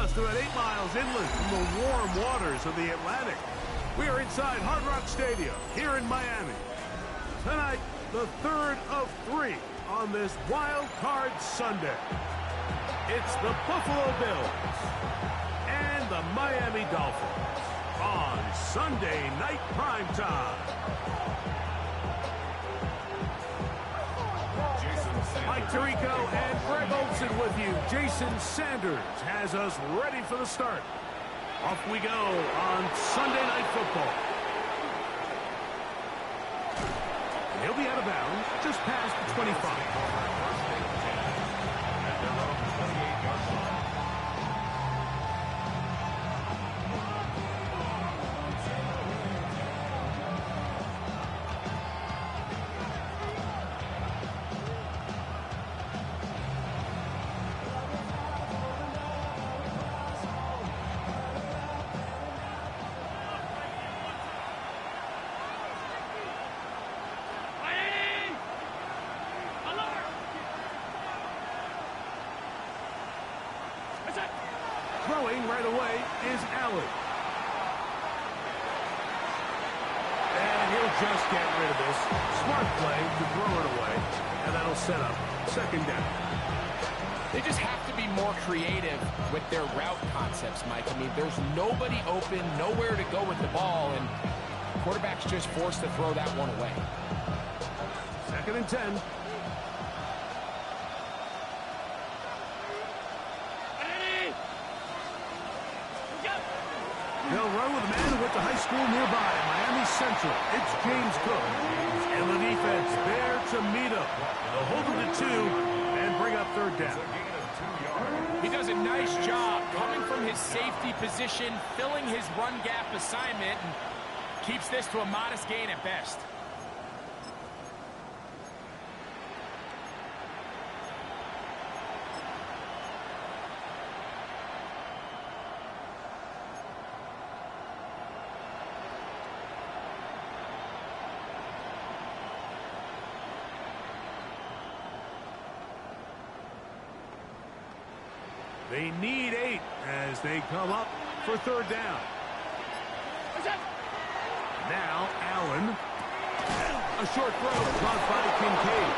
just about 8 miles inland from the warm waters of the Atlantic. We are inside Hard Rock Stadium here in Miami. Tonight, the third of 3 on this Wild Card Sunday. It's the Buffalo Bills and the Miami Dolphins on Sunday Night Primetime. Mike Tirico and Greg Olsen with you. Jason Sanders has us ready for the start. Off we go on Sunday Night Football. He'll be out of bounds just past the 25. Throwing right away is Allen. And he'll just get rid of this. Smart play to throw it away. And that'll set up second down. They just have to be more creative with their route concepts, Mike. I mean, there's nobody open, nowhere to go with the ball, and the quarterback's just forced to throw that one away. Second and 10. They'll run with a man who went to high school nearby, Miami Central. It's James Cook. And the defense there to meet him. They'll hold him to 2 and bring up third down. He does a nice job coming from his safety position, filling his run gap assignment, and keeps this to a modest gain at best. They need 8 as they come up for third down. Now Allen. A short throw caught by Kincaid.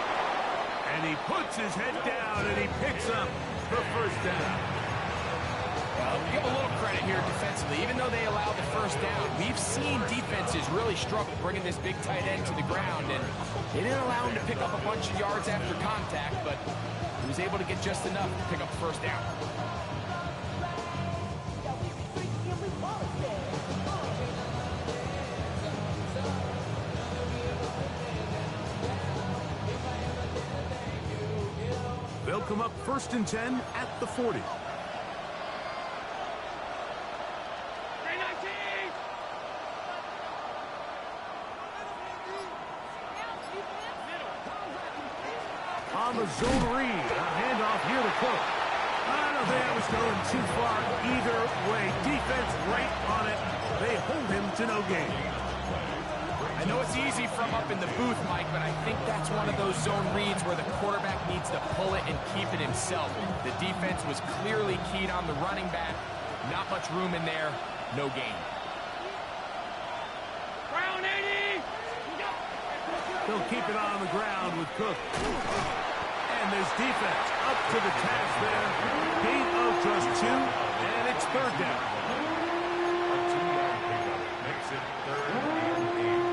And he puts his head down and he picks up the first down. Well, give a little credit here defensively. Even though they allowed the first down, we've seen defenses really struggle bringing this big tight end to the ground. And they didn't allow him to pick up a bunch of yards after contact, but he was able to get just enough to pick up the first down. They'll come up first and 10 at the 40. On the zone read, a handoff here to Cook. I don't think that was going too far either way. Defense right on it. They hold him to no gain. I know it's easy from up in the booth, Mike, but I think that's one of those zone reads where the quarterback needs to pull it and keep it himself. The defense was clearly keyed on the running back. Not much room in there. No gain. Brown 80! They'll keep it on the ground with Cook. And this defense up to the task there. Gain of just 2, and it's third down. A 2-yard pickup makes it third and 8.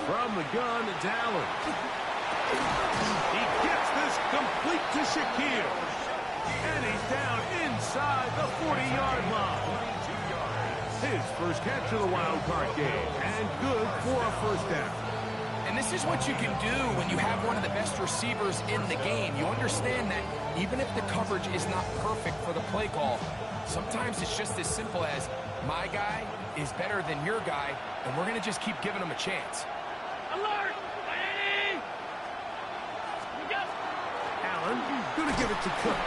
From the gun, it's Allen. He gets this complete to Shaquille. And he's down inside the 40-yard line. His first catch of the wild card game. And good for a first down. And this is what you can do when you have one of the best receivers in the game. You understand that even if the coverage is not perfect for the play call, sometimes it's just as simple as my guy is better than your guy, and we're going to just keep giving him a chance. Alert! Allen, going to give it to Cook.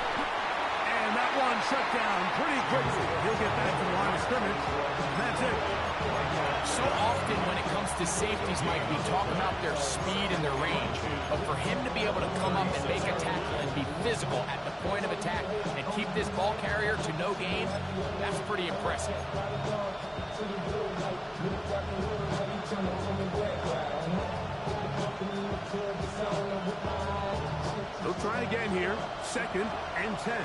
And that one shut down pretty quickly. He'll get back to the line of scrimmage. That's it. So often when it comes to safeties, Mike, we talk about their speed and their range. But for him to be able to come up and make a tackle and be physical at the point of attack and keep this ball carrier to no gain, that's pretty impressive. They'll try again here. 2nd and 10.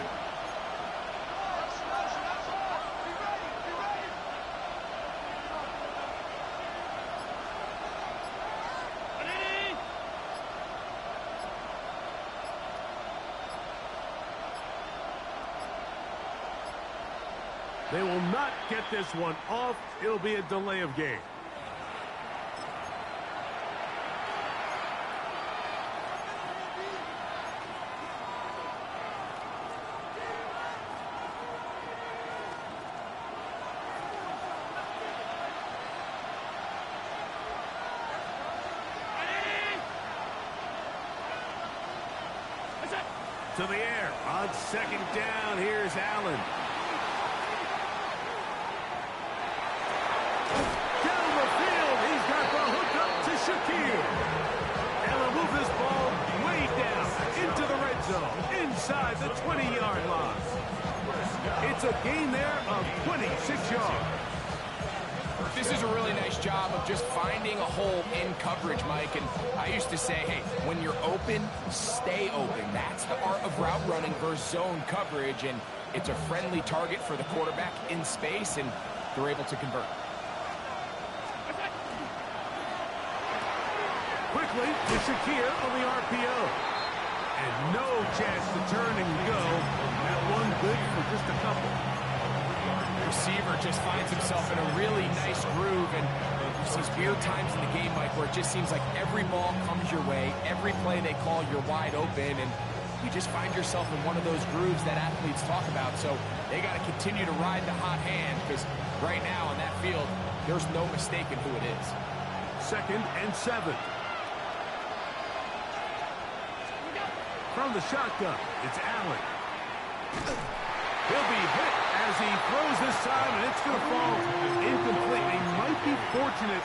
They will not get this one off. It'll be a delay of game. To the air. On 2nd down, here's Allen. Down the field, he's got the hook up to Shaquille. Allen move this ball way down into the red zone, inside the 20-yard line. It's a gain there of 26 yards. This is a really nice job of just finding a hole in coverage, Mike. And I used to say, hey, when you're open, stay open. That's the art of route running versus zone coverage. And it's a friendly target for the quarterback in space, and they're able to convert. Quickly to Shakir on the RPO. And no chance to turn and go. That one good for just a couple. Receiver just finds himself in a really nice groove, and there's these weird times in the game, Mike, where it just seems like every ball comes your way, every play they call, you're wide open, and you just find yourself in one of those grooves that athletes talk about. So they got to continue to ride the hot hand, because right now on that field, there's no mistaking who it is. 2nd and 7. From the shotgun, it's Allen. He'll be hit as he throws this time, and it's going to fall incomplete. They might be fortunate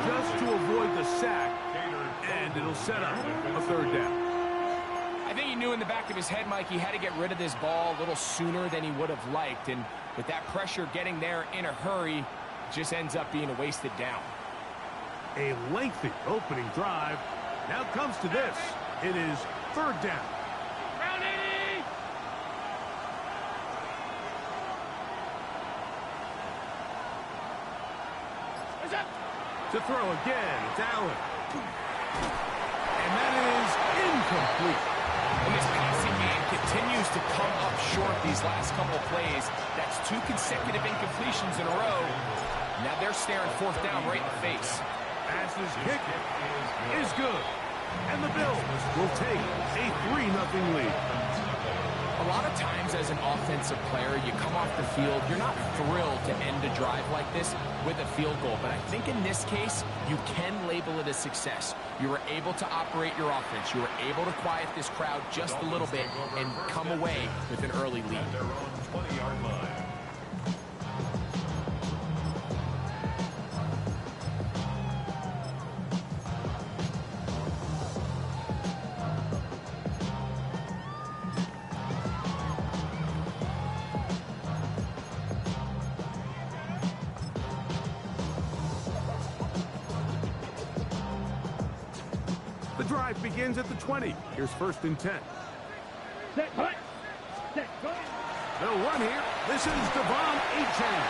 just to avoid the sack, and it'll set up a 3rd down. I think he knew in the back of his head, Mike, he had to get rid of this ball a little sooner than he would have liked, and with that pressure getting there in a hurry, it just ends up being a wasted down. A lengthy opening drive. Now comes to this. It is 3rd down. To throw again, it's Allen. And that is incomplete. And this passing game continues to come up short these last couple plays. That's 2 consecutive incompletions in a row. Now they're staring 4th down right in the face. Passes kick is good. And the Bills will take a 3-0 lead. A lot of times as an offensive player, you come off the field, you're not thrilled to end a drive like this with a field goal. But I think in this case, you can label it a success. You were able to operate your offense. You were able to quiet this crowd just a little bit and come away with an early lead. Their own 20-yard line. The drive begins at the 20. Here's 1st and 10. They'll run here. This is Devon Achane.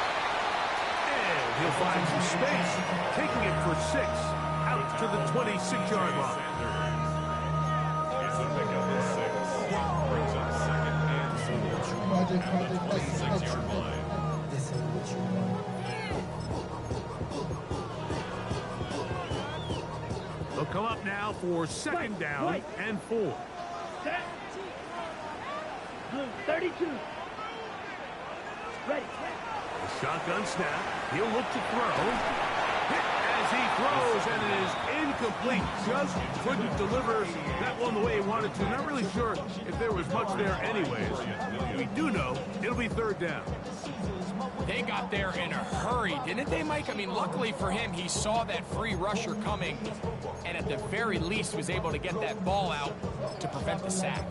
And he'll find some space, taking it for 6 out to the 26-yard line. It's a pickup of 6. Brings up 2nd and 7. 26-yard line. They'll come up now for second down and 4. Set. Blue 32. Ready. Shotgun snap. He'll look to throw. Hit as he throws, and it is incomplete. Just couldn't deliver that one the way he wanted to. Not really sure if there was much there anyways. We do know it'll be third down. They got there in a hurry, didn't they, Mike? I mean, luckily for him, he saw that free rusher coming, and at the very least was able to get that ball out to prevent the sack.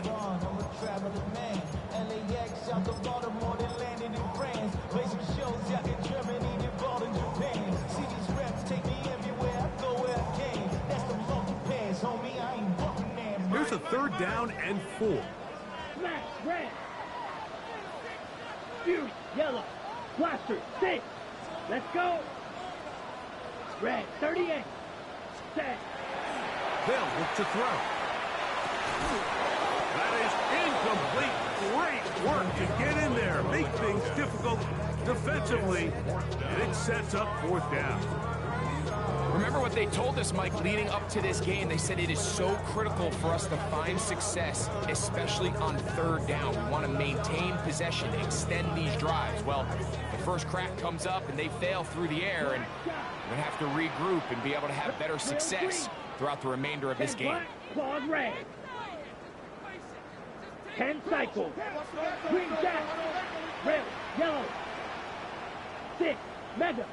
Here's a third down and 4. Smash, red. Fury, yellow. Blaster, 6. Let's go. Red, 38. Set. They'll look to throw. That is incomplete. Great work to get in there. Make things difficult defensively. And it sets up fourth down. Remember what they told us, Mike, leading up to this game. They said it is so critical for us to find success, especially on third down. We want to maintain possession, extend these drives. Well, the first crack comes up and they fail through the air, and we're going to have to regroup and be able to have better success throughout the remainder of this game. Claws red. 10 cycles. Green jack. Red, yellow. 6. Mega.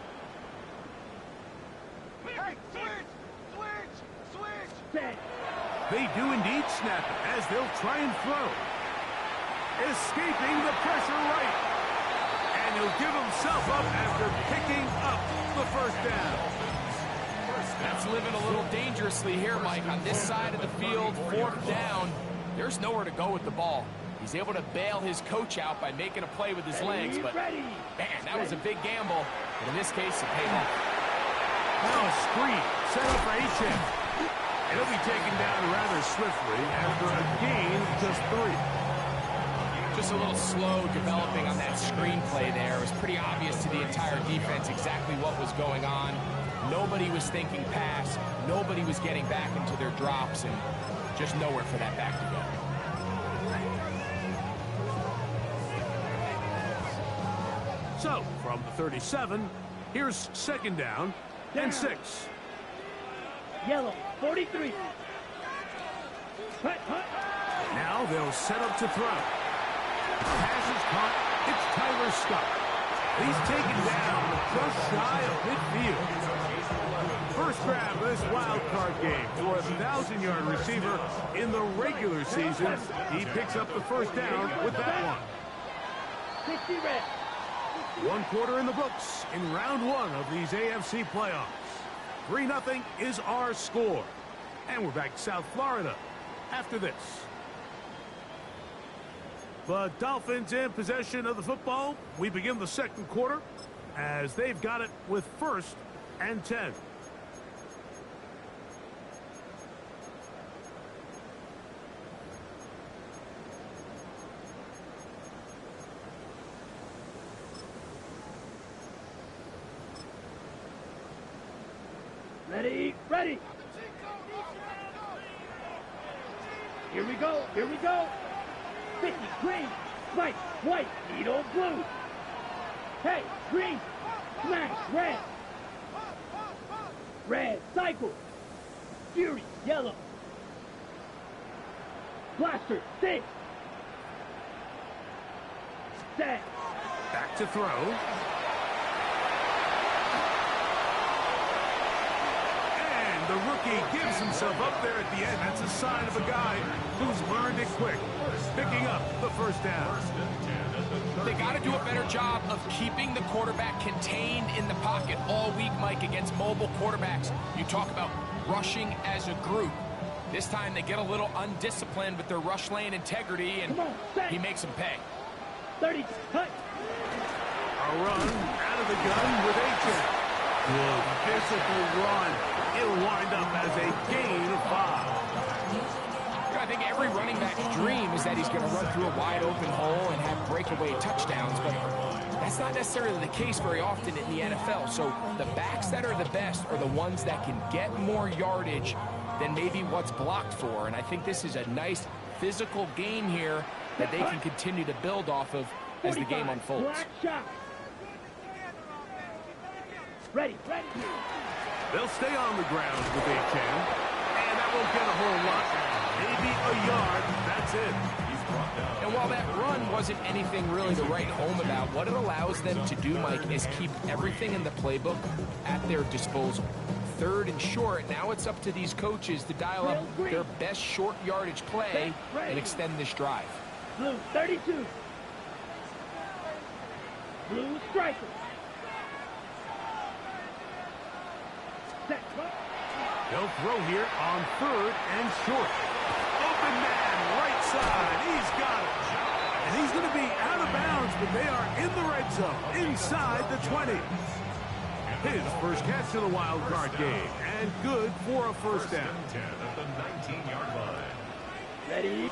Set. They do indeed snap it as they'll try and throw. Escaping the pressure right. And he'll give himself up after picking up the first down. That's living a little dangerously here, Mike. On this side of the field, fourth down, there's nowhere to go with the ball. He's able to bail his coach out by making a play with his legs, but man, that was a big gamble. But in this case, it paid off. Now a screen set up for H.M. He'll be taken down rather swiftly after a gain of just 3. Just a little slow developing on that screenplay there. It was pretty obvious to the entire defense exactly what was going on. Nobody was thinking pass. Nobody was getting back into their drops, and just nowhere for that back to go. So, from the 37, here's second down and 6. Yellow, 43. Hut, hut. Now they'll set up to throw. Pass is caught. It's Tyler Scott. He's taken down just shy of midfield. First grab of this wild card game for a 1,000-yard receiver in the regular season. He picks up the first down with that one. 60 red. 1 quarter in the books in round 1 of these AFC playoffs. 3-0 is our score. And we're back to South Florida after this. The Dolphins in possession of the football. We begin the second quarter as they've got it with 1st and 10. Ready, ready. Here we go, here we go. 50, green, white, white, needle, blue. Hey, green, smash, red. Red, cycle. Fury, yellow. Blaster, 6. Set. Back to throw. The rookie gives himself up there at the end. That's a sign of a guy who's learned it quick. Picking up the first down. They got to do a better job of keeping the quarterback contained in the pocket all week, Mike, against mobile quarterbacks. You talk about rushing as a group. This time they get a little undisciplined with their rush lane integrity, and he makes them pay. 30, cut. A run out of the gun with H.M. Good physical run. It'll wind up as a gain of 5. I think every running back's dream is that he's going to run through a wide open hole and have breakaway touchdowns, but that's not necessarily the case very often in the NFL. So the backs that are the best are the ones that can get more yardage than maybe what's blocked for. And I think this is a nice physical game here that they can continue to build off of as the game unfolds. Black shot. Ready. They'll stay on the ground with Achan. And that won't get a whole lot. Maybe a yard. That's it. And while that run wasn't anything really to write home about, what it allows them to do, Mike, is keep everything in the playbook at their disposal. Third and short, now it's up to these coaches to dial up their best short yardage play and extend this drive. Blue 32. Blue striker. Set. They'll throw here on third and short. Open man, right side. He's got it. And he's going to be out of bounds, but they are in the red zone, inside the 20. His first catch of the wild card game, and good for a first down. 10 at the 19-yard line. Ready.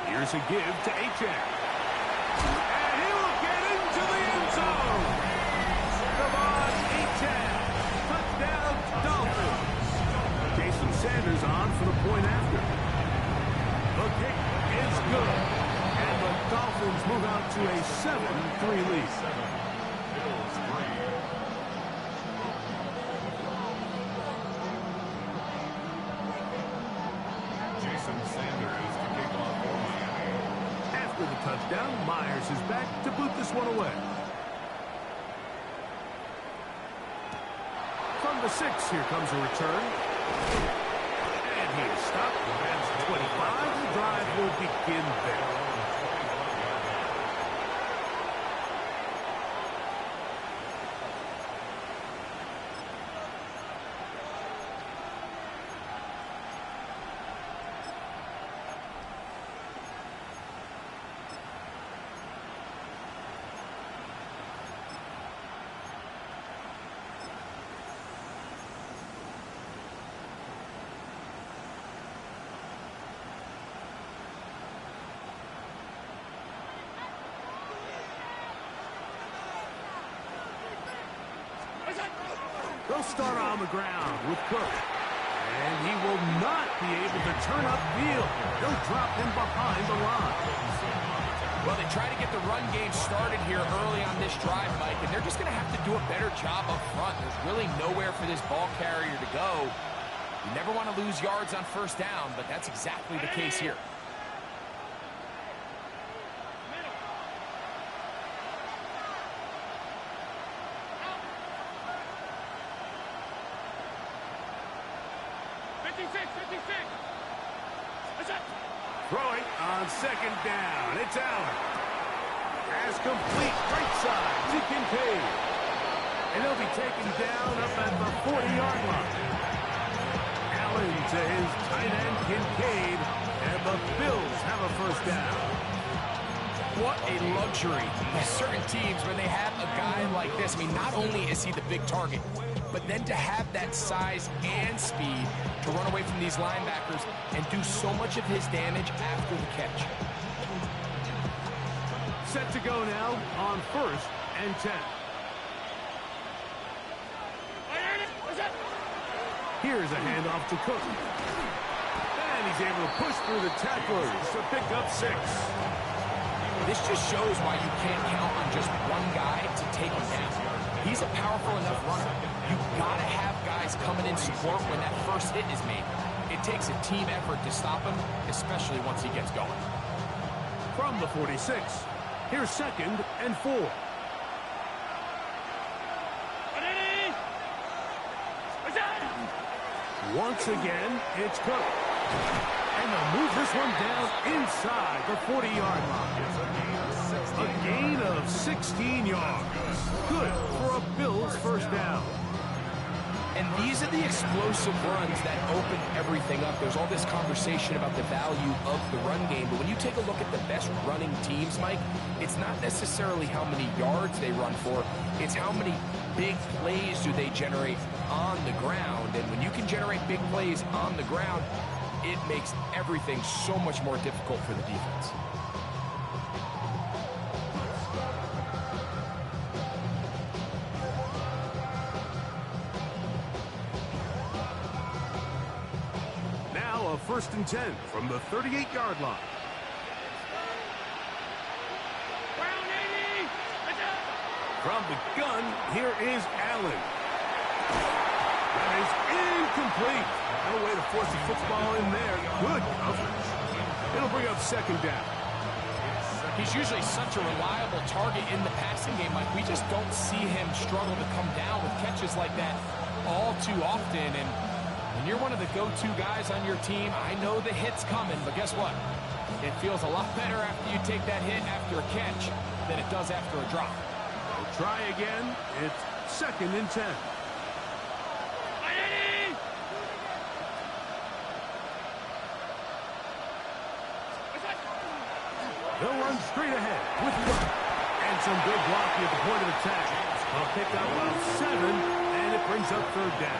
Here's a give to Achan. And he will get into the end zone. Come on, Achan. Touchdown, Dolphins. Jason Sanders on for the point after. The kick is good. And the Dolphins move out to a 7-3 lead. Bills 3. Jason Sanders to kick off for Miami. After the touchdown, Myers is back to boot this one away. From the 6, here comes a return. And he is stopped. That's 25. The drive will begin there. They'll start on the ground with Cook. And he will not be able to turn upfield. They'll drop him behind the line. Well, they try to get the run game started here early on this drive, Mike, and they're just going to have to do a better job up front. There's really nowhere for this ball carrier to go. You never want to lose yards on first down, but that's exactly the case here. Throwing on second down. It's Allen. Pass complete right side to Kincaid. And he'll be taken down up at the 40-yard line. Allen to his tight end Kincaid. And the Bills have a first down. What a luxury. Certain teams, when they have a guy like this, I mean, not only is he the big target, but then to have that size and speed to run away from these linebackers and do so much of his damage after the catch. Set to go now on first and 10. Here's a handoff to Cook. And he's able to push through the tacklers to pick up 6. This just shows why you can't count on just one guy to take him down. He's a powerful enough runner. You've got to have guys coming in support when that first hit is made. It takes a team effort to stop him, especially once he gets going. From the 46, here's second and 4. Once again, it's Cook. And they'll move this one down inside the 40-yard line. A gain of 16 yards. Good for a Bills first down. And these are the explosive runs that open everything up. There's all this conversation about the value of the run game, but when you take a look at the best running teams, Mike, it's not necessarily how many yards they run for, it's how many big plays do they generate on the ground. And when you can generate big plays on the ground, it makes everything so much more difficult for the defense. a 1st and 10 from the 38-yard line. From the gun, here is Allen. That is incomplete. No way to force the football in there. Good coverage. It'll bring up 2nd down. He's usually such a reliable target in the passing game. Like, we just don't see him struggle to come down with catches like that all too often. And when you're one of the go-to guys on your team, I know the hit's coming, but guess what? It feels a lot better after you take that hit after a catch than it does after a drop. We'll try again. It's 2nd and 10. They'll run straight ahead with 1. And some good blocking at the point of attack. They'll pick up 7, and it brings up 3rd down.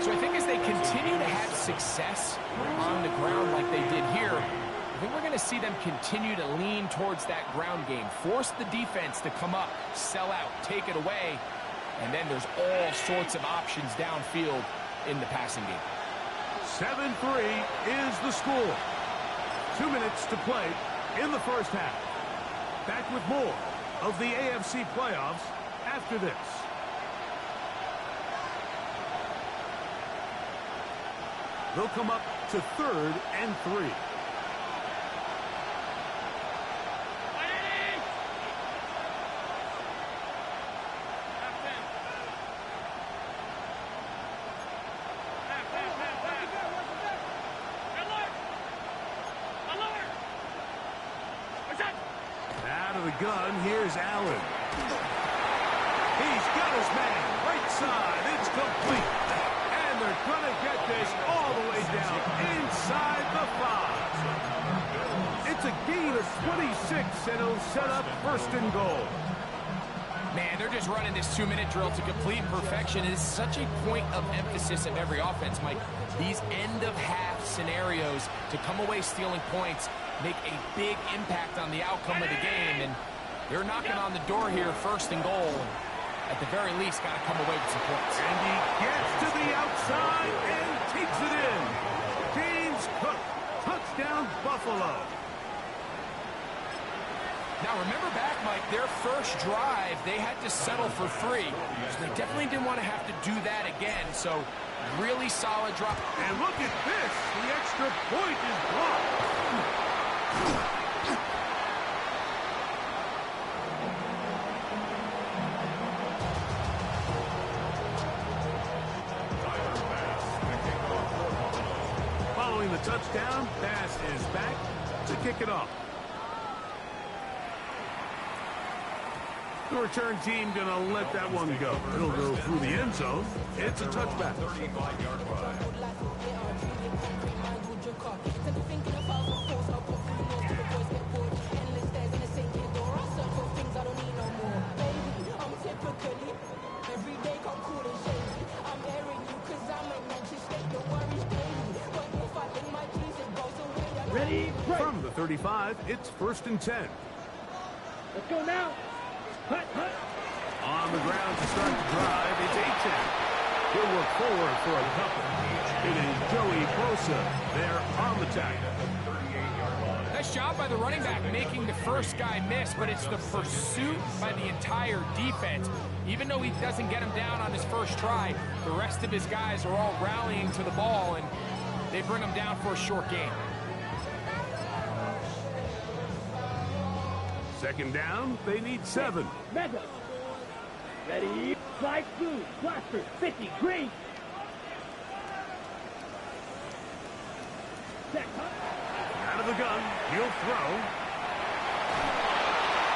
So I think as they continue to have success on the ground like they did here, I think we're going to see them continue to lean towards that ground game. Force the defense to come up, sell out, take it away, and then there's all sorts of options downfield in the passing game. 7-3 is the score. 2 minutes to play in the 1st half. Back with more of the AFC playoffs after this. They'll come up to 3rd and 3. Out of the gun, here's Allen. He's got his man, right side, it's complete. And they're going to get this all the way down inside the 5. It's a gain of 26, and it'll set up 1st and goal. Man, they're just running this 2-minute drill to complete perfection. It is such a point of emphasis of every offense, Mike. These end-of-half scenarios to come away stealing points make a big impact on the outcome of the game, and they're knocking on the door here, 1st and goal. At the very least, got to come away with some points. And he gets to the outside and takes it in. James Cook, touchdown Buffalo. Now, remember back, Mike, their first drive, they had to settle for 3. So they definitely didn't want to have to do that again. So, really solid drop. And look at this. The extra point is blocked. Following the touchdown, pass is back to kick it off. The return team going to let that one go. It'll go through the end zone. It's a touchback. Ready, break. From the 35, it's 1st and 10. Let's go now. Hut, hut. On the ground to start the drive, it's Achane. He'll work forward for a couple. It is Joey Bosa there on the tackle. Nice job by the running back making the first guy miss, but it's the pursuit by the entire defense. Even though he doesn't get him down on his first try, the rest of his guys are all rallying to the ball, and they bring him down for a short gain. 2nd down, they need 7. Mega. Ready, slide through. Blaster, 50, green. Check, Out of the gun, he'll throw.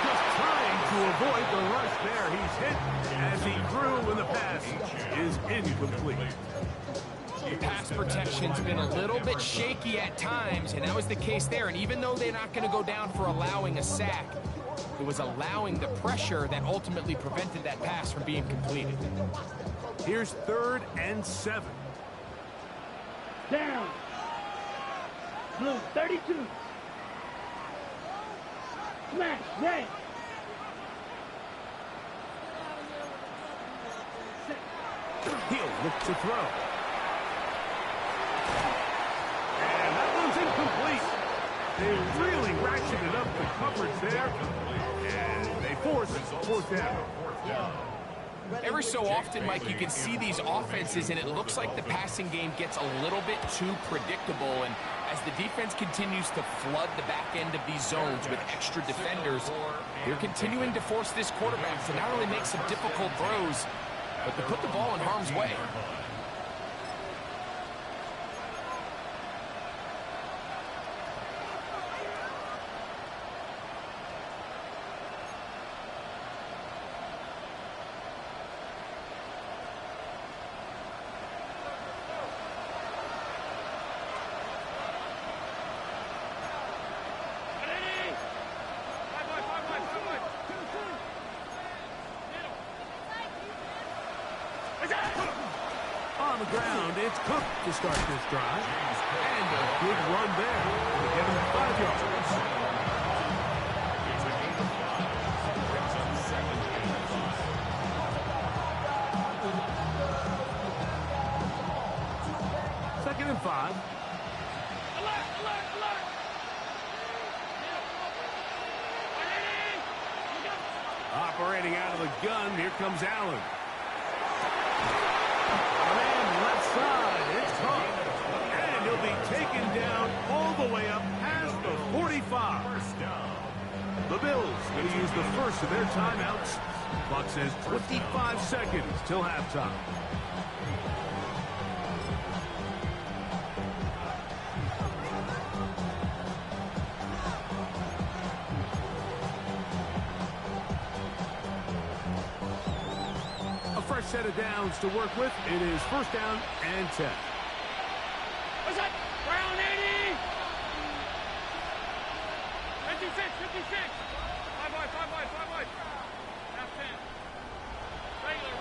Just trying to avoid the rush there. He's hit as he threw when the pass is incomplete. The pass protection's been a little bit shaky at times, and that was the case there. And even though they're not going to go down for allowing a sack, it was allowing the pressure that ultimately prevented that pass from being completed. Here's 3rd and 7. down. Blue, 32. Smash, red. He'll look to throw. They really ratcheted up the coverage there, and they force fourth down. Every so often, Mike, you can see these offenses, and it looks like the passing game gets a little bit too predictable. And as the defense continues to flood the back end of these zones with extra defenders, they're continuing to force this quarterback to not only make some difficult throws, but to put the ball in harm's way. On the ground, it's Cook to start this drive. And a good run there to get him 5 yards. Second and 5. Operating out of the gun, here comes Allen. It's caught, and he'll be taken down all the way up past the 45. The Bills going to use the first of their timeouts. Clock says 25 seconds till halftime. Set of downs to work with. It is first down and 10. What's that? Brown 80! 56, 56! 5 wide. Half 10. Regular.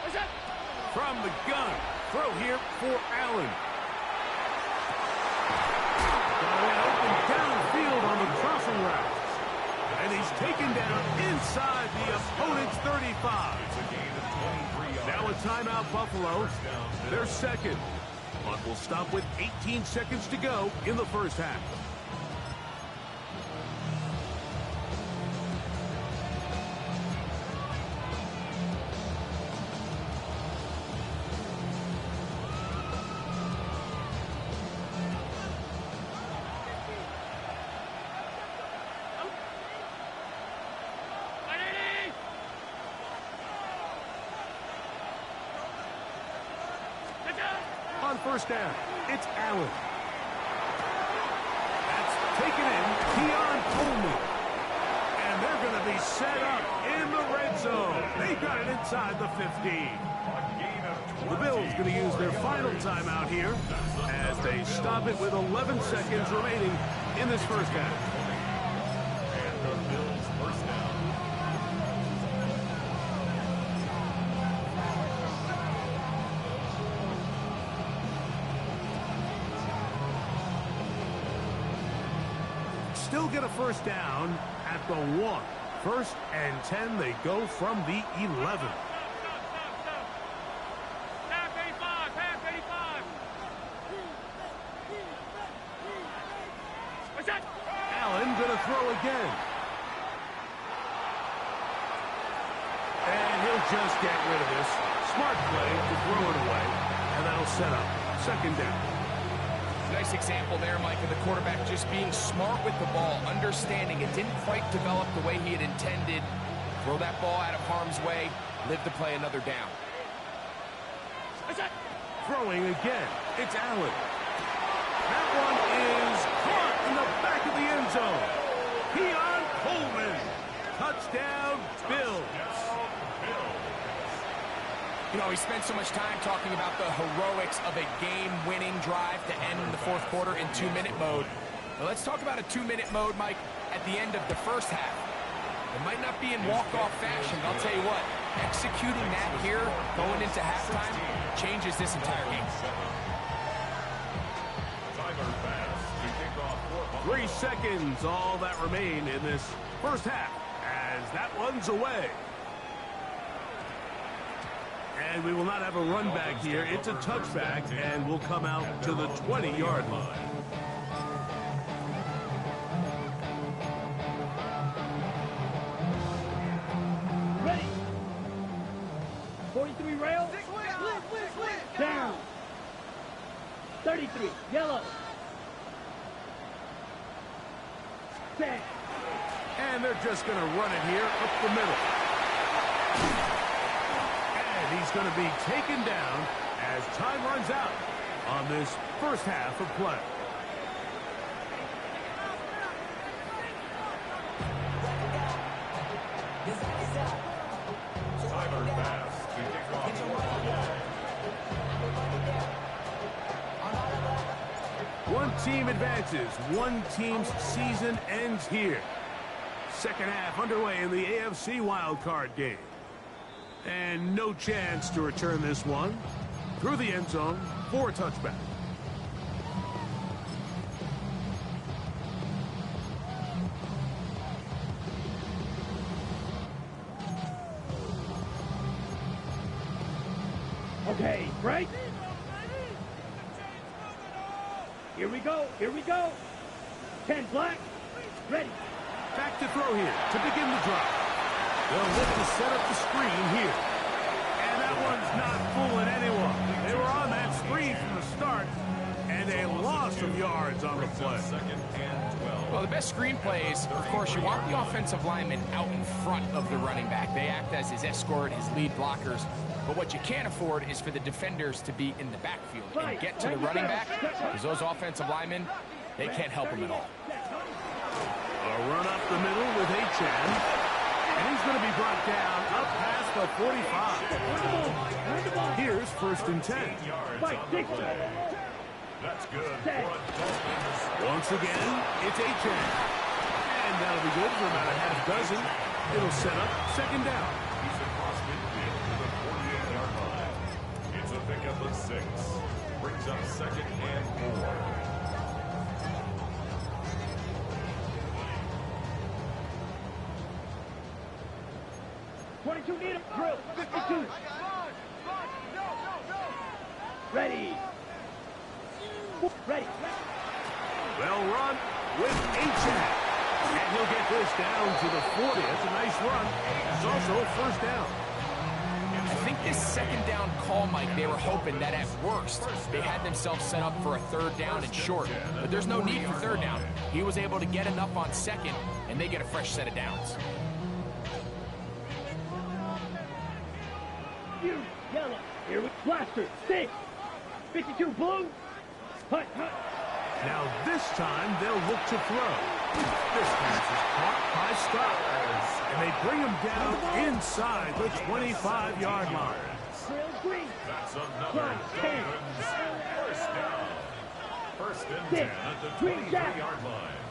What's that? From the gun. Throw here for Allen. Got open downfield on the crossing route. And he's taken down inside the opponent's 35. Now a timeout, Buffalo. They're second. Clock will stop with 18 seconds to go in the first half. On first down, it's Allen. That's taken in. Keon Coleman. And they're going to be set up in the red zone. They've got it inside the 15. The Bills going to use their final timeout here as they stop it with 11 seconds remaining in this first half. And the Bills first down. Still get a first down at the 1. First and 10, they go from the 11. Half 85. What's that? Allen going to throw again. And he'll just get rid of this. Smart play to throw it away. And that'll set up second down. Nice example there, Mike, of the quarterback just being smart with the ball, understanding it didn't quite develop the way he had intended. Throw that ball out of harm's way, live to play another down. Throwing again, it's Allen. That one is caught in the back of the end zone. Keon Coleman. Touchdown, Bills. You know, he spent so much time talking about the heroics of a game-winning drive to end the fourth quarter in 2-minute mode. Now let's talk about a 2-minute mode, Mike, at the end of the first half. It might not be in walk-off fashion, but I'll tell you what, executing that here going into halftime changes this entire game. 3 seconds, all that remain in this first half, as that one's away. And we will not have a run back here. It's a touchback, and we'll come out to the 20-yard line. 43 rail. Down. 33, yellow. Set. And they're just going to run it here up the middle. And he's going to be taken down as time runs out on this first half of play. Timer pass to kick off. One team advances. One team's season ends here. Second half underway in the AFC wildcard game. And no chance to return this one through the end zone for a touchback. Okay, break. Here we go. Here we go. 10 black. Ready. Back to throw here to begin the drive. They'll look to set up the screen here. And that one's not fooling anyone. They were on that screen from the start, and a loss of yards on the play. Second and 12. Well, the best screenplays, of course, you want the offensive lineman out in front of the running back. They act as his escort, his lead blockers. But what you can't afford is for the defenders to be in the backfield and get to the running back, because those offensive linemen, they can't help him at all. A run up the middle with Achan. And he's going to be brought down up past the 45. Here's first and 10. Fight, Dixon. That's good. Once again, it's Achan. And that'll be good for about a half dozen. It'll set up second down. He's across midfield to the 48-yard line. It's a pickup of 6. Brings up second and 4. 22 need him. Drill. 52. Ready. Ready. Well run with Achan. And he'll get this down to the 40. That's a nice run. It's also a first down. I think this second down call, Mike, they were hoping that at worst they had themselves set up for a third down and short. But there's no need for third down. He was able to get enough on second, and they get a fresh set of downs. You, yellow. Here with blaster. 6. 52 blue. Hut, hut. Now this time they'll look to throw. This pass is caught by Scott. And they bring him down inside the 25-yard line. Trail green. That's another Dolphins first down. First and 10 at the 23-yard line.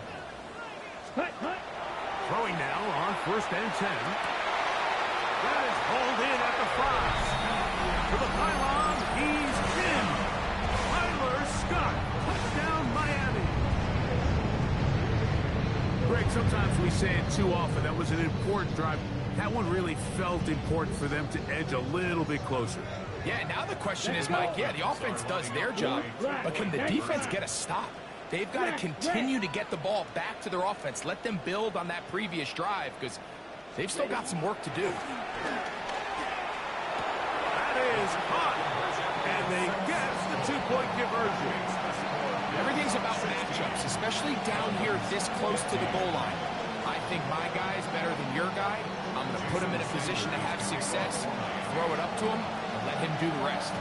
Hut, hut. Throwing now on first and 10. That is hauled in at the 5. To the pylon, he's in. Tyler Scott, touchdown Miami. Greg, sometimes we say it too often. That was an important drive. That one really felt important for them to edge a little bit closer. Yeah, now the question is, Mike, yeah, the offense does their job, but can the defense get a stop? They've got to continue to get the ball back to their offense. Let them build on that previous drive, because they've still got some work to do. That is hot. And they get the two-point conversion. Everything's about matchups, especially down here this close to the goal line. I think my guy is better than your guy. I'm going to put him in a position to have success, throw it up to him, and let him do the rest.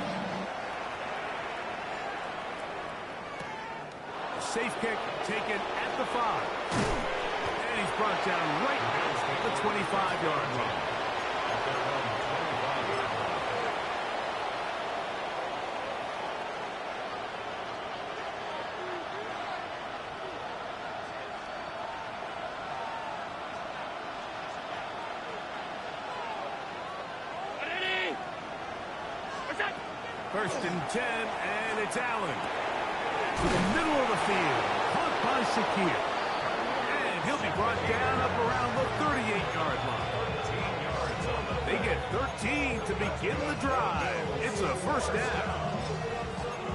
A safe kick taken at the 5. And he's brought down right at the 25-yard line. First and 10, and it's Allen. To the middle of the field, caught by Shakir. And he'll be brought down up around the 38-yard line. They get 13 to begin the drive. It's a first down.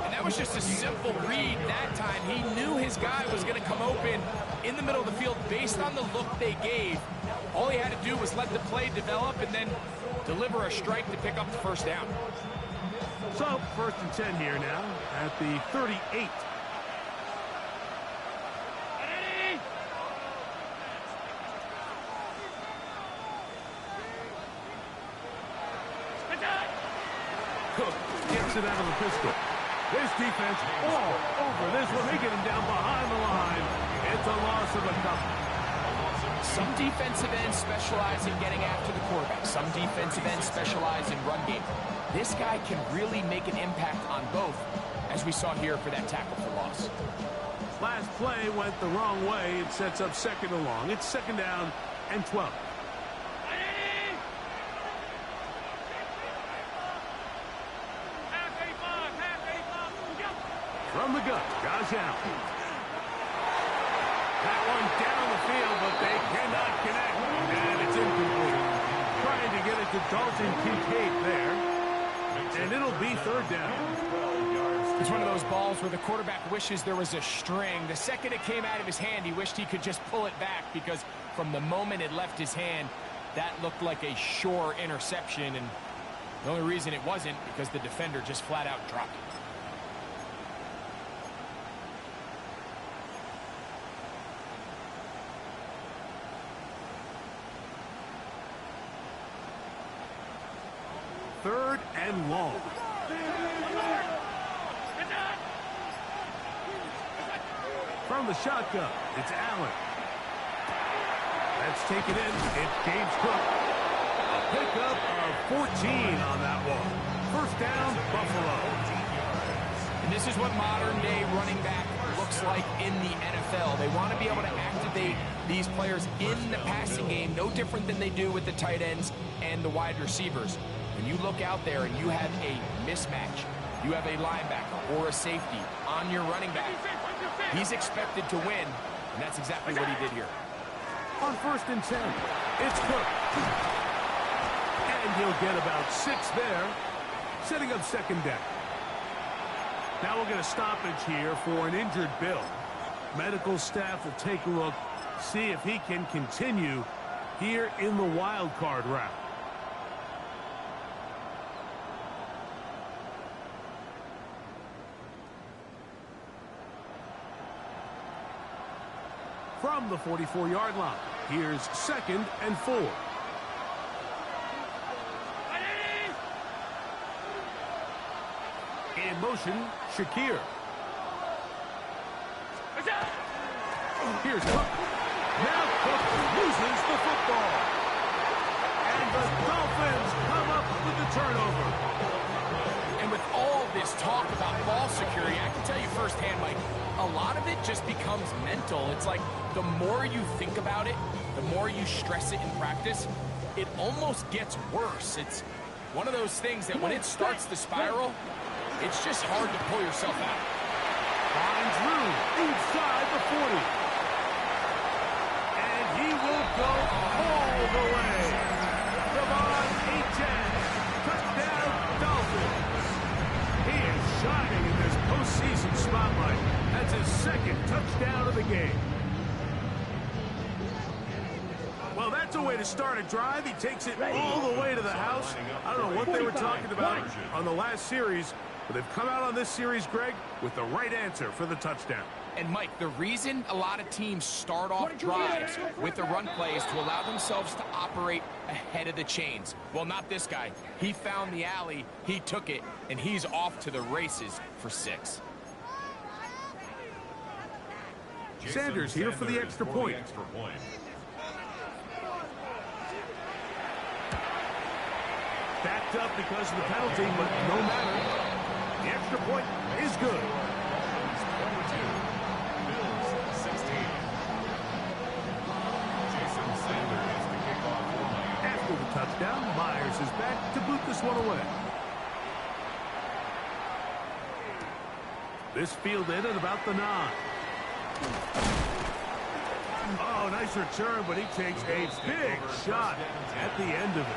And that was just a simple read that time. He knew his guy was going to come open in the middle of the field based on the look they gave. All he had to do was let the play develop and then deliver a strike to pick up the first down. So, 1st and 10 here now at the 38. Cook gets it out of the pistol. This defense all over this one. They get him down behind the line. It's a loss of a couple. Some defensive ends specialize in getting after the quarterback. Some defensive ends specialize in run game. This guy can really make an impact on both, as we saw here for that tackle for loss. Last play went the wrong way. It sets up 2nd and long. It's 2nd down and 12. From the gun, Josh Allen. That one down the field, but they cannot connect. And it's incomplete. Trying to get it to Dalton Kincaid there. And it'll be 3rd down. It's one of those balls where the quarterback wishes there was a string. The second it came out of his hand, he wished he could just pull it back, because from the moment it left his hand, that looked like a sure interception. And the only reason it wasn't because the defender just flat out dropped it. Third and long. From the shotgun, it's Allen. That's taken in. It's James Cook. A pickup of 14 on that one. 1st down, Buffalo. And this is what modern-day running back looks like in the NFL. They want to be able to activate these players in the passing game, no different than they do with the tight ends and the wide receivers. When you look out there and you have a mismatch, you have a linebacker or a safety on your running back, he's expected to win, and that's exactly what he did here. On 1st and 10, it's Cook. And he'll get about 6 there, setting up 2nd down. Now we'll get a stoppage here for an injured Bill. Medical staff will take a look, see if he can continue here in the wild card round. From the 44-yard line, here's 2nd and 4. In motion, Shakir. Here's Cook. Now Cook loses the football. And the Dolphins come up with the turnover. And with all this talk about ball security, I can tell you firsthand, Mike, a lot of it just becomes mental. It's like the more you think about it, the more you stress it in practice, it almost gets worse. It's one of those things that when it starts to spiral, it's just hard to pull yourself out. Finds room inside the 40. And he will go all the way. Devon Achane, touchdown Dolphins. He is shining in this postseason spotlight. That's his 2nd touchdown of the game. Well, that's a way to start a drive. He takes it all the way to the house. I don't know what they were talking about on the last series, but they've come out on this series, Greg, with the right answer for the touchdown. And, Mike, the reason a lot of teams start off drives with the run play is to allow themselves to operate ahead of the chains. Well, not this guy. He found the alley, he took it, and he's off to the races for 6. Sanders here for the extra point. Backed up because of the penalty, but no matter. The extra point is good. After the touchdown, Myers is back to boot this one away. This fielded at about the 9. Oh, nice return, but he takes a big shot at the end of it.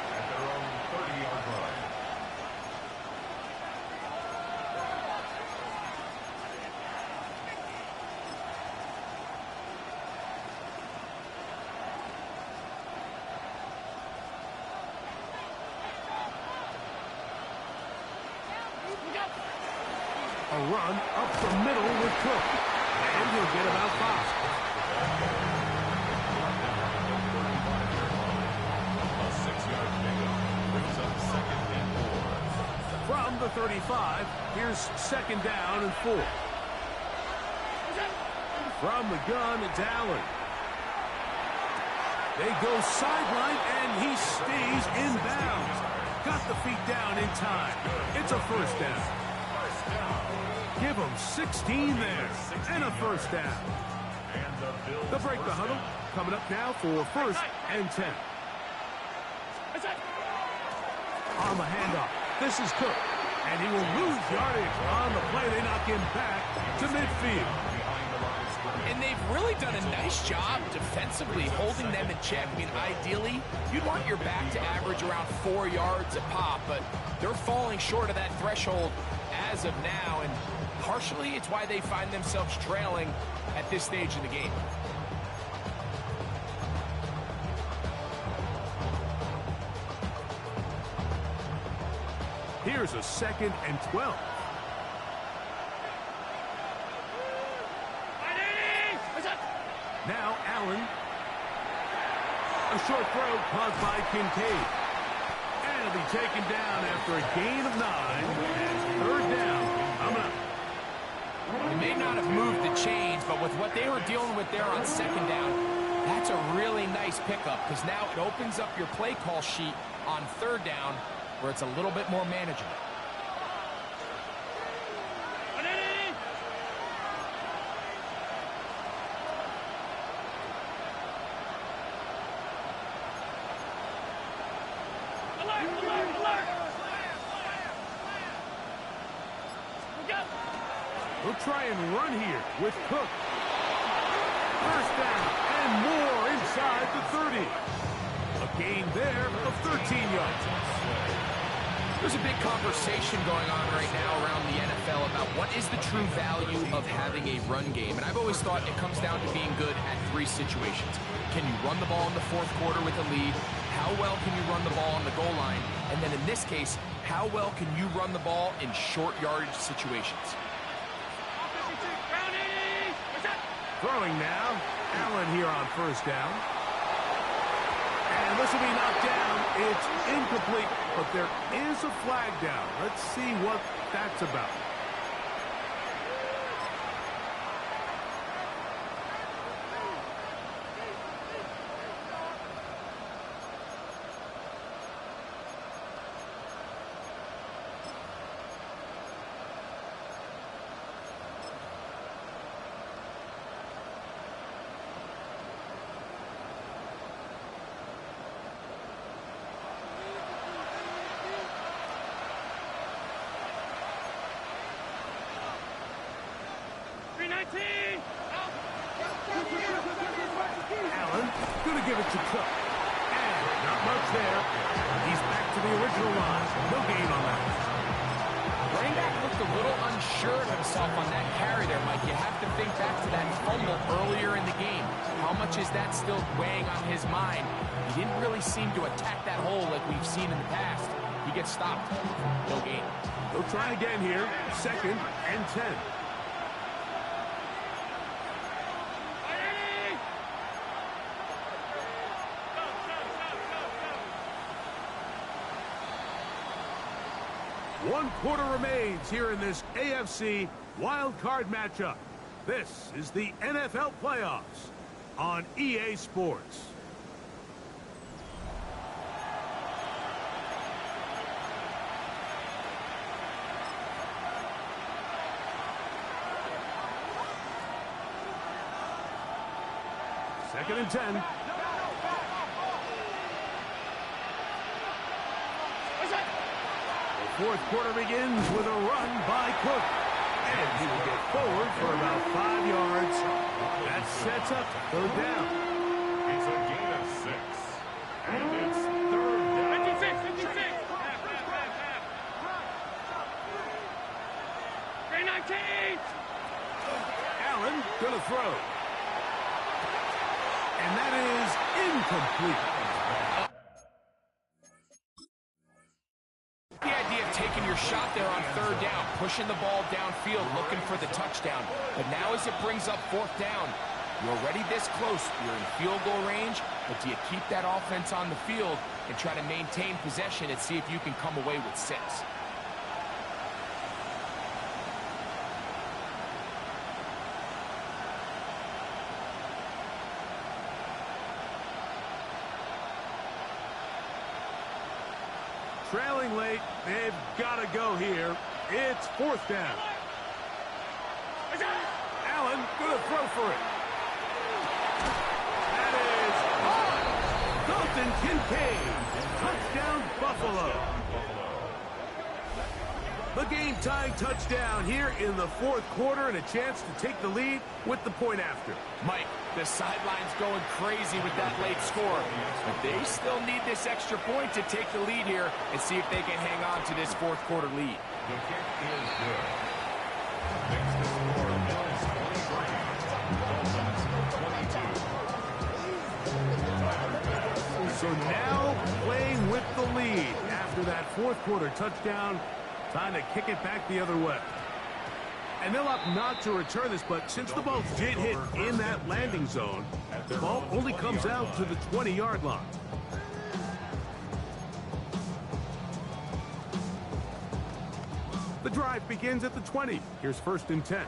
A run up the middle with Cook. And he'll get about 5. A 6-yard pickup brings up 2nd and 4. From the 35, here's 2nd down and 4. From the gun, it's Allen. They go sideline, and he stays in bounds. Got the feet down in time. It's a 1st down. Give them 16 there, and a 1st down. They'll break the huddle. Coming up now for 1st and 10. On the handoff, this is Cook, and he will lose yardage on the play. They knock him back to midfield. And they've really done a nice job defensively holding them in check. I mean, ideally, you'd want your back to average around 4 yards a pop, but they're falling short of that threshold as of now, and partially it's why they find themselves trailing at this stage in the game. Here's a 2nd and 12. Now Allen. A short throw caused by Kincaid. And he'll be taken down after a gain of 9. And 3rd down coming up. They may not have moved the chains, but with what they were dealing with there on 2nd down, that's a really nice pickup because now it opens up your play call sheet on 3rd down where it's a little bit more manageable. We'll try and run here with Cook. 1st down and more inside the 30. A gain there of 13 yards. There's a big conversation going on right now around the NFL about what is the true value of having a run game. And I've always thought it comes down to being good at 3 situations. Can you run the ball in the 4th quarter with a lead? How well can you run the ball on the goal line? And then in this case, how well can you run the ball in short yardage situations? Throwing now. Allen here on 1st down. And this will be knocked down. It's incomplete, but there is a flag down. Let's see what that's about. Allen, going to give it to Cook. And not much there. He's back to the original line. No gain on that. Running back looked a little unsure of himself on that carry there, Mike. You have to think back to that fumble earlier in the game. How much is that still weighing on his mind? He didn't really seem to attack that hole like we've seen in the past. He gets stopped. No gain. They'll try again here. 2nd and 10. One quarter remains here in this AFC wild card matchup. This is the NFL playoffs on EA Sports. Second and 10. The 4th quarter begins with a run by Cook. And he will get forward for about 5 yards. That sets up 3rd down. It's a gain of 6. And it's 3rd down. 56, 56. 319. Allen going to throw. And that is incomplete. The idea of taking your shot there on third down, pushing the ball downfield, looking for the touchdown. But now as it brings up fourth down, you're already this close. You're in field goal range, but do you keep that offense on the field and try to maintain possession and see if you can come away with 6? Trailing late, they've got to go here. It's fourth down. Allen gonna throw for it. That is Dalton Kincaid. Touchdown, Buffalo. The game-tying touchdown here in the fourth quarter and a chance to take the lead with the point after. Mike, the sideline's going crazy with that late score. But they still need this extra point to take the lead here and see if they can hang on to this fourth quarter lead. The kick is good. Makes the score Bills 23, Dolphins 22. So now playing with the lead after that fourth quarter touchdown. Time to kick it back the other way. And they'll opt not to return this, but since the ball did hit in that landing zone, the ball only comes out to the 20-yard line. The drive begins at the 20. Here's 1st and 10.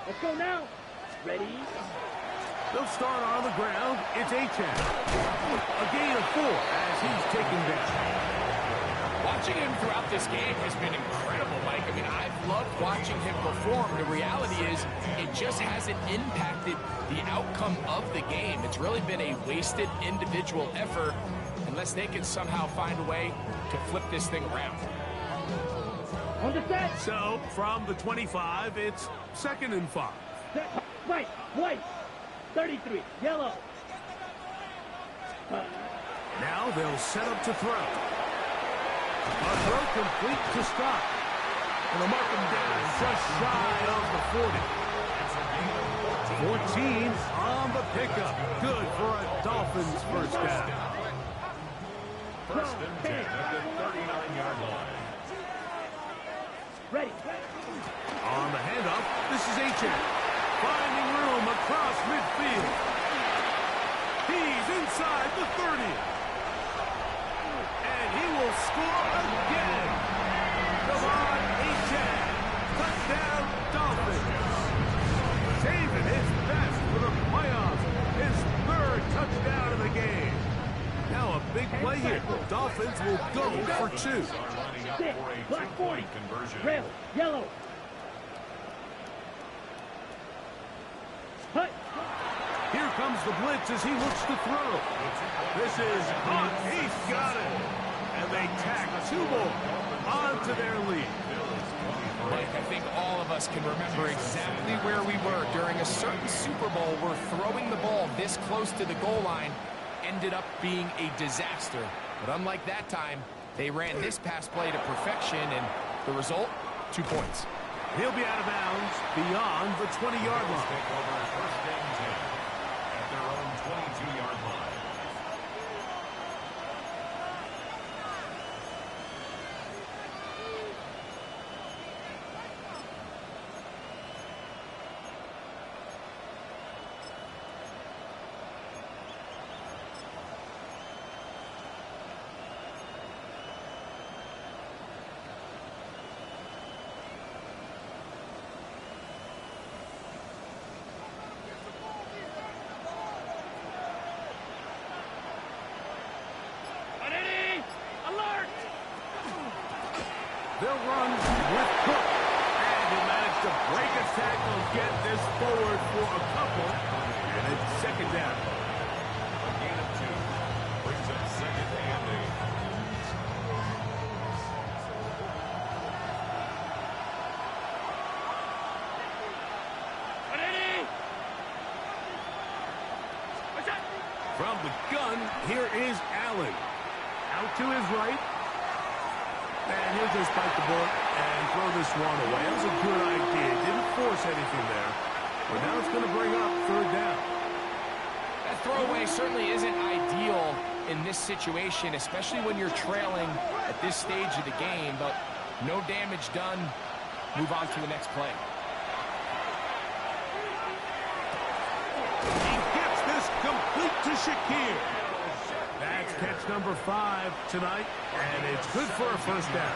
Let's go now. Ready? They'll start on the ground. It's Achane. A gain of 4 as he's taken down. Watching him throughout this game has been incredible, Mike. I mean, I've loved watching him perform. The reality is it just hasn't impacted the outcome of the game. It's really been a wasted individual effort unless they can somehow find a way to flip this thing around. On the set. So, from the 25, it's 2nd and 5. Set. White. 33. Yellow. Now they'll set up to throw. A throw complete to stop. And they'll mark him down just shy of the 40. 14 on the pickup. Good for a Dolphins first down. 1st and 10 at the 39-yard line. Ready. On the handoff, this is Achane. Finding room across midfield. He's inside the 30. And he will score again. Come on, Achane. Touchdown, Dolphins. Saving his best for the playoffs. His 3rd touchdown of the game. Now a big play here. Dolphins will go for 2. Six. Black 40. Red. Yellow. Hut. Here comes the blitz as he looks to throw. This is Hunt. He's got it. And they tack 2 more onto their lead. Mike, I think all of us can remember exactly where we were during a certain Super Bowl where throwing the ball this close to the goal line ended up being a disaster. But unlike that time, they ran this pass play to perfection, and the result, 2 points. He'll be out of bounds beyond the 20-yard line. Take over 1st and 10 at their own 22-yard line. They'll run with Cook. And he managed to break a tackle, get this forward for a couple. And it's 2nd down. A gain of 2. Brings up 2nd and 8. From the gun, here is Allen. Out to his right. And he'll just bite the bullet and throw this one away. That was a good idea. Didn't force anything there. But now it's going to bring up 3rd down. That throwaway certainly isn't ideal, in this situation, especially when you're trailing at this stage of the game, but no damage done. Move on to the next play. He gets this complete to Shakir. That's catch number 5 tonight, and it's good for a first down.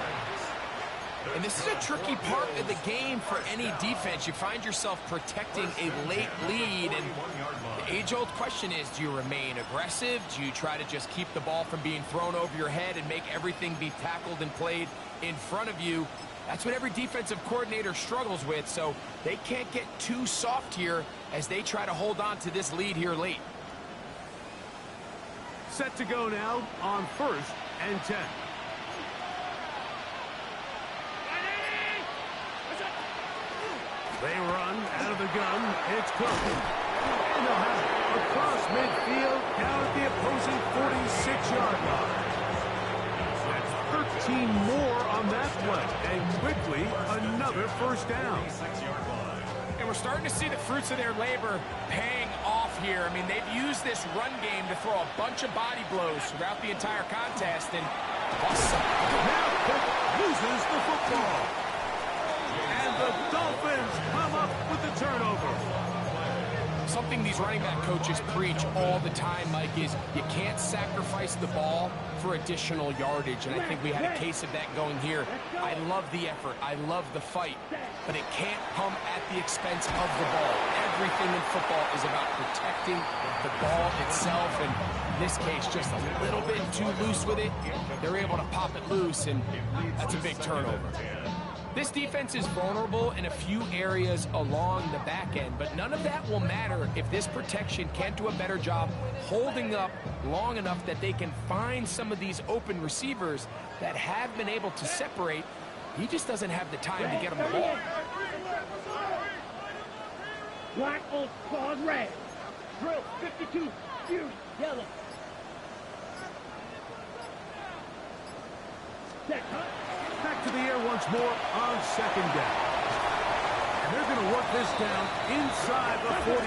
And this is a tricky part of the game for any defense. You find yourself protecting a late lead, and the age-old question is, do you remain aggressive? Do you try to just keep the ball from being thrown over your head and make everything be tackled and played in front of you? That's what every defensive coordinator struggles with, so they can't get too soft here as they try to hold on to this lead here late. Set to go now on 1st and 10. They run out of the gun. It's Cook. And they'll have it across midfield down at the opposing 46-yard line. That's 13 more on that play. And quickly, another first down. And we're starting to see the fruits of their labor paying off here. I mean, they've used this run game to throw a bunch of body blows throughout the entire contest. And now Cook loses the football. And the Dolphins come up with the turnover. Something these running back coaches preach all the time, Mike, is you can't sacrifice the ball for additional yardage. And I think we had a case of that going here. I love the effort. I love the fight. But it can't come at the expense of the ball. Everything in football is about protecting the ball itself. And in this case, just a little bit too loose with it. They're able to pop it loose, and that's a big turnover. This defense is vulnerable in a few areas along the back end, but none of that will matter if this protection can't do a better job holding up long enough that they can find some of these open receivers that have been able to separate. He just doesn't have the time to get them the ball. Black on claws red. Drill 52. Fury yellow. Set cut. Back to the air once more on 2nd down. And they're going to work this down inside the 45.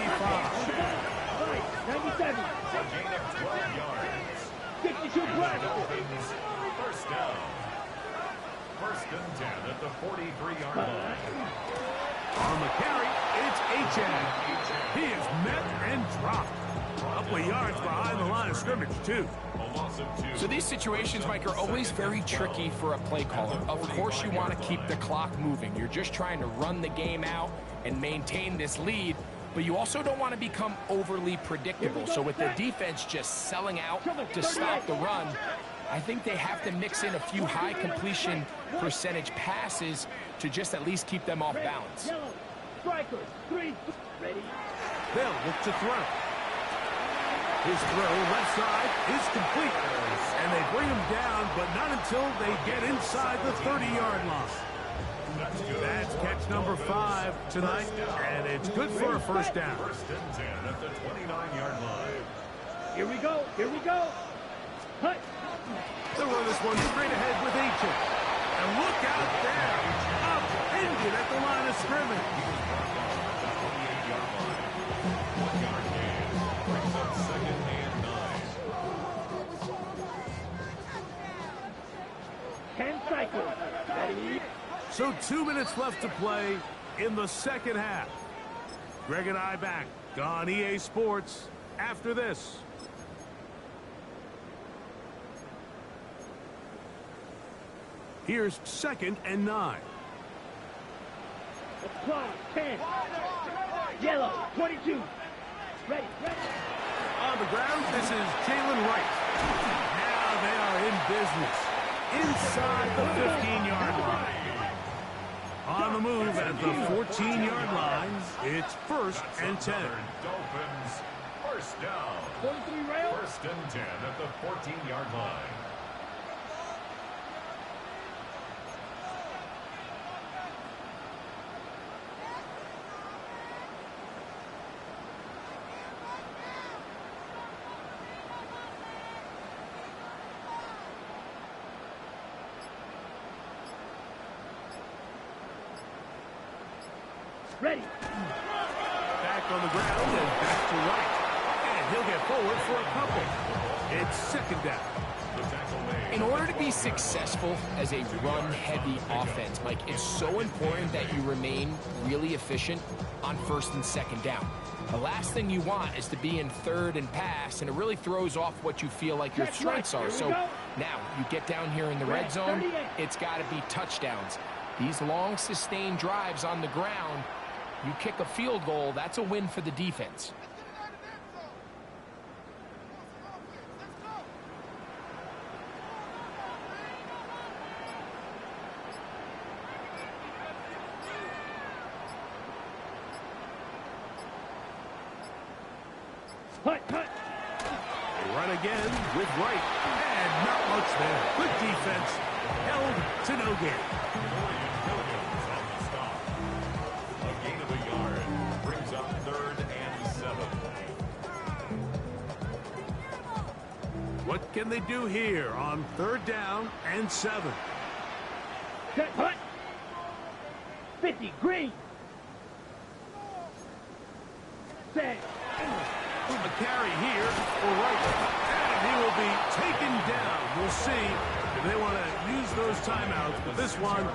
97. A gain of 12 yards. 52 black. First down. 1st and 10 at the 43-yard line. On the carry, it's H.N. He is met and dropped. A couple of yards behind the line of scrimmage, too. So these situations, Mike, are always very tricky for a play caller. Of course you want to keep the clock moving. You're just trying to run the game out and maintain this lead, but you also don't want to become overly predictable. So with the defense just selling out to stop the run, I think they have to mix in a few high completion percentage passes to just at least keep them off balance. Yellow. Strikers. 3. Ready. They'll look to throw. His throw left side is complete. And they bring him down, but not until they get inside the 30-yard line. That's catch number 5 tonight, and it's good for a first down. 1st and 10 at the 29-yard line. Here we go. Here we go. Hut. They'll run this one straight ahead with H.N. And look out there. Upended at the line of scrimmage. 28-yard line. 1-yard gain. Brings up 2nd and 9. 10 cycles. Ready. So 2 minutes left to play in the second half. Greg and I back on EA Sports after this. Here's 2nd and 9. Apply. 10. Yellow. 22. Ready. Ready. On the ground, this is Jalen Wright. Now they are in business. Inside the 15-yard line. On the move at the 14-yard line, it's 1st and 10. Dolphins. First down. 43 rail. 1st and 10 at the 14-yard line. Ready. Back on the ground and back to Wright. And he'll get forward for a couple. It's second down. In order to be successful as a run-heavy offense, Mike, it's so important that you remain really efficient on first and second down. The last thing you want is to be in third and pass, and it really throws off what you feel like your strengths are. So now you get down here in the red zone, it's got to be touchdowns. These long, sustained drives on the ground, you kick a field goal, that's a win for the defense. Hut, hut. They run again with Wright. And not much there. Good defense. Held to no gain. A gain of a yard brings up 3rd and 7. What can they do here on 3rd down and 7? Set, hut. 50, green. Set. A carry here for Wright. And he will be taken down. We'll see if they want to use those timeouts. But this one